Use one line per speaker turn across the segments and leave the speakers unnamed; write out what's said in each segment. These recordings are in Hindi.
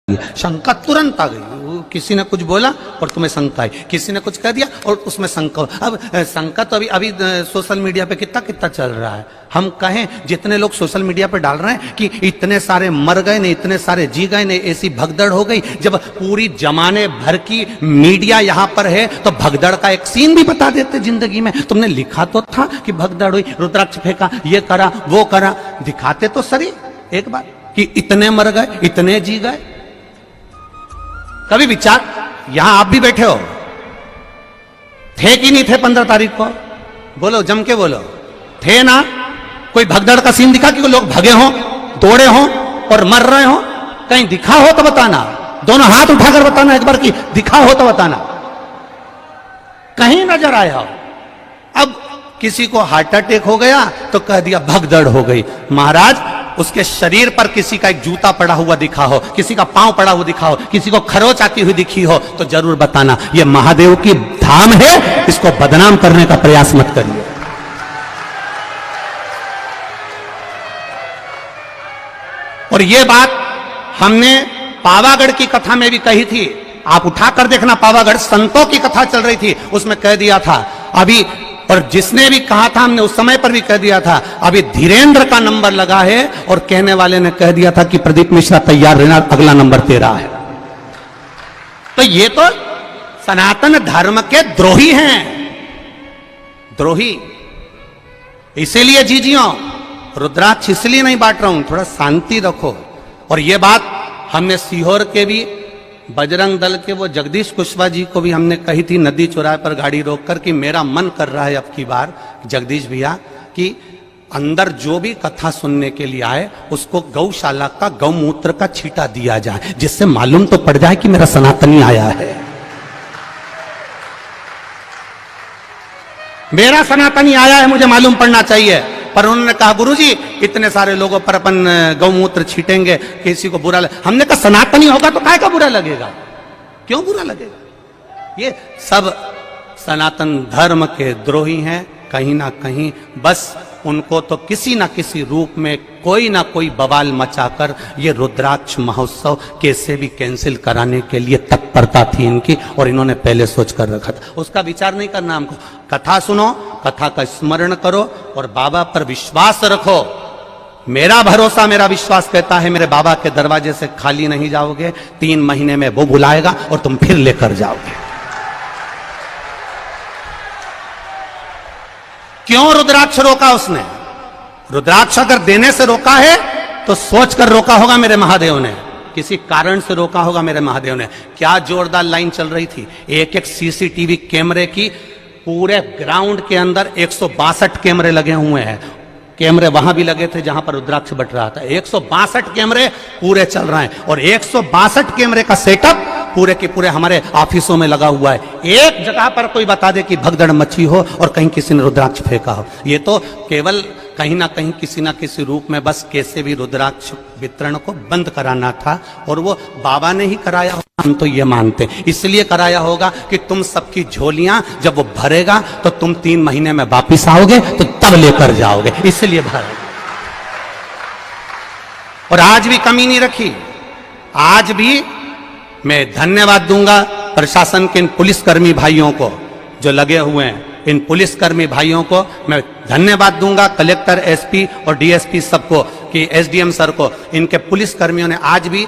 शंका तुरंत आ गई। किसी ने कुछ बोला और तुम्हें शंका आई, किसी ने कुछ कह दिया और उसमें शंका। अब शंका तो अभी सोशल मीडिया पे कितना कितना चल रहा है। हम कहें जितने लोग सोशल मीडिया पे डाल रहे हैं कि इतने सारे मर गए ने, इतने सारे जी गए ने, ऐसी भगदड़ हो गई। जब पूरी जमाने भर की मीडिया यहाँ पर है तो भगदड़ का एक सीन भी बता देते जिंदगी में। तुमने लिखा तो था कि भगदड़ हुई, रुद्राक्ष फेंका, ये करा वो करा, दिखाते तो सही एक बार कि इतने मर गए, इतने जी गए। कभी विचार, यहां आप भी बैठे हो, थे कि नहीं थे 15 तारीख को? बोलो, जम के बोलो, थे ना? कोई भगदड़ का सीन दिखा कि लोग भगे हों, दौड़े हों और मर रहे हों? कहीं दिखा हो तो बताना, दोनों हाथ उठाकर बताना एक बार कि दिखा हो तो बताना, कहीं नजर आया हो। अब किसी को हार्ट अटैक हो गया तो कह दिया भगदड़ हो गई। महाराज, उसके शरीर पर किसी का एक जूता पड़ा हुआ दिखा हो, किसी का पांव पड़ा हुआ दिखा हो, किसी को खरोच आती हुई दिखी हो तो जरूर बताना। यह महादेव की धाम है, इसको बदनाम करने का प्रयास मत करिए। और यह बात हमने पावागढ़ की कथा में भी कही थी, आप उठाकर देखना। पावागढ़ संतों की कथा चल रही थी, उसमें कह दिया था अभी, और जिसने भी कहा था हमने उस समय पर भी कह दिया था, अभी धीरेन्द्र का नंबर लगा है और कहने वाले ने कह दिया था कि प्रदीप मिश्रा तैयार रहना, अगला नंबर तेरा है। तो ये तो सनातन धर्म के द्रोही हैं, द्रोही। इसीलिए जीजियों, रुद्राक्ष इसलिए नहीं बांट रहा हूं, थोड़ा शांति रखो। और ये बात हमने सीहोर के भी बजरंग दल के वो जगदीश कुशवाहा जी को भी हमने कही थी नदी चौराहे पर गाड़ी रोककर कि मेरा मन कर रहा है अब की बार जगदीश भैया कि अंदर जो भी कथा सुनने के लिए आए उसको गौशाला का गौमूत्र का छींटा दिया जाए, जिससे मालूम तो पड़ जाए कि मेरा सनातनी आया है, मेरा सनातनी आया है, मुझे मालूम पड़ना चाहिए। पर उन्होंने कहा गुरुजी इतने सारे लोगों पर अपन गौमूत्र छीटेंगे, किसी को बुरा लगे। हमने कहा सनातनी होगा तो काहे का बुरा लगेगा, क्यों बुरा लगेगा? ये सब सनातन धर्म के द्रोही हैं कहीं ना कहीं। बस उनको तो किसी ना किसी रूप में कोई ना कोई बवाल मचाकर ये रुद्राक्ष महोत्सव कैसे भी कैंसिल कराने के लिए तत्परता थी इनकी, और इन्होंने पहले सोच कर रखा था। उसका विचार नहीं करना हमको। कथा सुनो, कथा का स्मरण करो और बाबा पर विश्वास रखो। मेरा भरोसा, मेरा विश्वास कहता है मेरे बाबा के दरवाजे से खाली नहीं जाओगे। 3 महीने में वो बुलाएगा और तुम फिर लेकर जाओगे। क्यों रुद्राक्ष रोका उसने? रुद्राक्ष अगर देने से रोका है तो सोच कर रोका होगा मेरे महादेव ने, किसी कारण से रोका होगा मेरे महादेव ने। क्या जोरदार लाइन चल रही थी। एक एक सीसीटीवी कैमरे की, पूरे ग्राउंड के अंदर 162 कैमरे लगे हुए हैं। कैमरे वहां भी लगे थे जहां पर रुद्राक्ष बट रहा था। 162 कैमरे पूरे चल रहे हैं और 162 कैमरे का सेटअप पूरे के पूरे हमारे ऑफिसों में लगा हुआ है। एक जगह पर कोई बता दे कि भगदड़ मची हो और कहीं किसी ने रुद्राक्ष फेंका हो, ये तो केवल कहीं ना कहीं किसी ना किसी रूप में बस कैसे भी रुद्राक्ष वितरण को बंद कराना था। और वो बाबा ने ही कराया होगा, हम तो ये मानते हैं। इसलिए कराया होगा कि तुम सबकी झोलियां जब वो भरेगा तो तुम 3 महीने में वापिस आओगे तो तब लेकर जाओगे, इसलिए भरेगा। और आज भी कमी नहीं रखी। आज भी मैं धन्यवाद दूंगा प्रशासन के इन पुलिसकर्मी भाइयों को जो लगे हुए हैं। इन पुलिसकर्मी भाइयों को मैं धन्यवाद दूंगा, कलेक्टर, एसपी और डीएसपी सबको, कि एसडीएम सर को। इनके पुलिसकर्मियों ने आज भी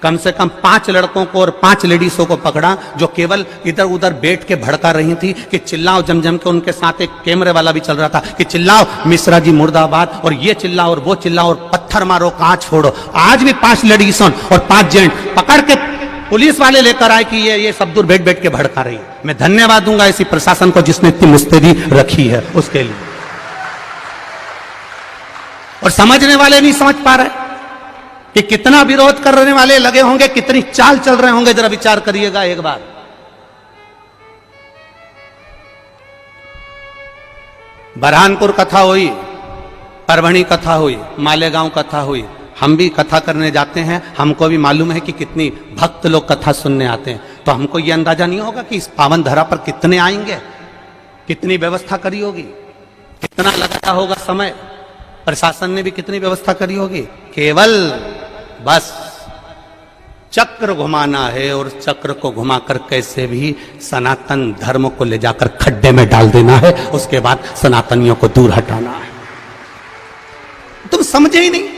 कम से कम 5 लड़कों को और 5 लेडीजों को पकड़ा जो केवल इधर उधर बैठ के भड़का रही थी कि चिल्लाओ जम जम के। उनके साथ एक कैमरे वाला भी चल रहा था कि चिल्लाओ मिश्रा जी मुर्दाबाद, और ये चिल्लाओ और वो चिल्लाओ और पत्थर मारो, कांच फोड़ो। आज भी 5 लेडीजों और 5 जेंट पकड़ के पुलिस वाले लेकर आए कि ये सब दूर बैठ बैठ के भड़का रही है। मैं धन्यवाद दूंगा इसी प्रशासन को जिसने इतनी मुस्तैदी रखी है उसके लिए। और समझने वाले नहीं समझ पा रहे कि कितना विरोध करने वाले लगे होंगे, कितनी चाल चल रहे होंगे, जरा विचार करिएगा एक बार। बरहानपुर कथा हुई, परभणी कथा हुई, मालेगांव कथा हुई। हम भी कथा करने जाते हैं, हमको भी मालूम है कि कितनी भक्त लोग कथा सुनने आते हैं। तो हमको ये अंदाजा नहीं होगा कि इस पावन धरा पर कितने आएंगे, कितनी व्यवस्था करी होगी, कितना लगता होगा समय, प्रशासन ने भी कितनी व्यवस्था करी होगी। केवल बस चक्र घुमाना है और चक्र को घुमाकर कैसे भी सनातन धर्म को ले जाकर खड्डे में डाल देना है, उसके बाद सनातनियों को दूर हटाना है। तुम समझे ही नहीं।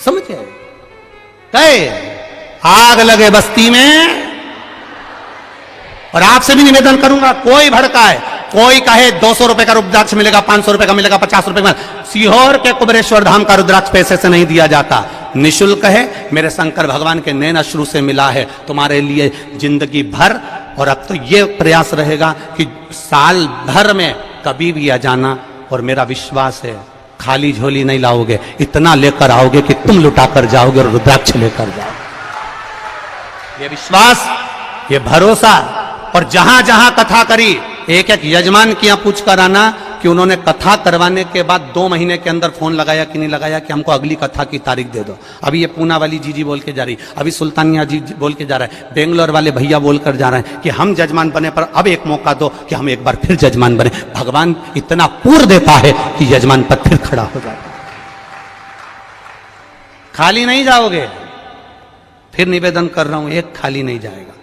समझे? कहे आग लगे बस्ती में, और आपसे भी निवेदन करूंगा, कोई भड़काए, कोई कहे 200 रुपए का रुद्राक्ष मिलेगा, 500 रुपए का मिलेगा, 50 रुपए का, सीहोर के कुबेरेश्वर धाम का रुद्राक्ष पैसे से नहीं दिया जाता, निशुल्क है, मेरे शंकर भगवान के नैन अश्रु से मिला है तुम्हारे लिए जिंदगी भर। और अब तो ये प्रयास रहेगा कि साल भर में कभी भी आ जाना, और मेरा विश्वास है खाली झोली नहीं लाओगे, इतना लेकर आओगे कि तुम लुटा कर जाओगे और रुद्राक्ष लेकर जाओगे। ये विश्वास, ये भरोसा। और जहां जहां कथा करी, एक एक यजमान की यहां पूछ कर आना कि उन्होंने कथा करवाने के बाद 2 महीने के अंदर फोन लगाया कि नहीं लगाया कि हमको अगली कथा की तारीख दे दो। अभी ये पूना वाली जीजी बोल के जा रही, अभी सुल्तानिया जी बोल के जा रहा है, बेंगलोर वाले भैया बोल कर जा रहे हैं कि हम जजमान बने पर अब एक मौका दो कि हम एक बार फिर जजमान बने। भगवान इतना पूर्ण देता है कि यजमान पर फिर खड़ा हो जाता है। खाली नहीं जाओगे, फिर निवेदन कर रहा हूं, एक खाली नहीं जाएगा।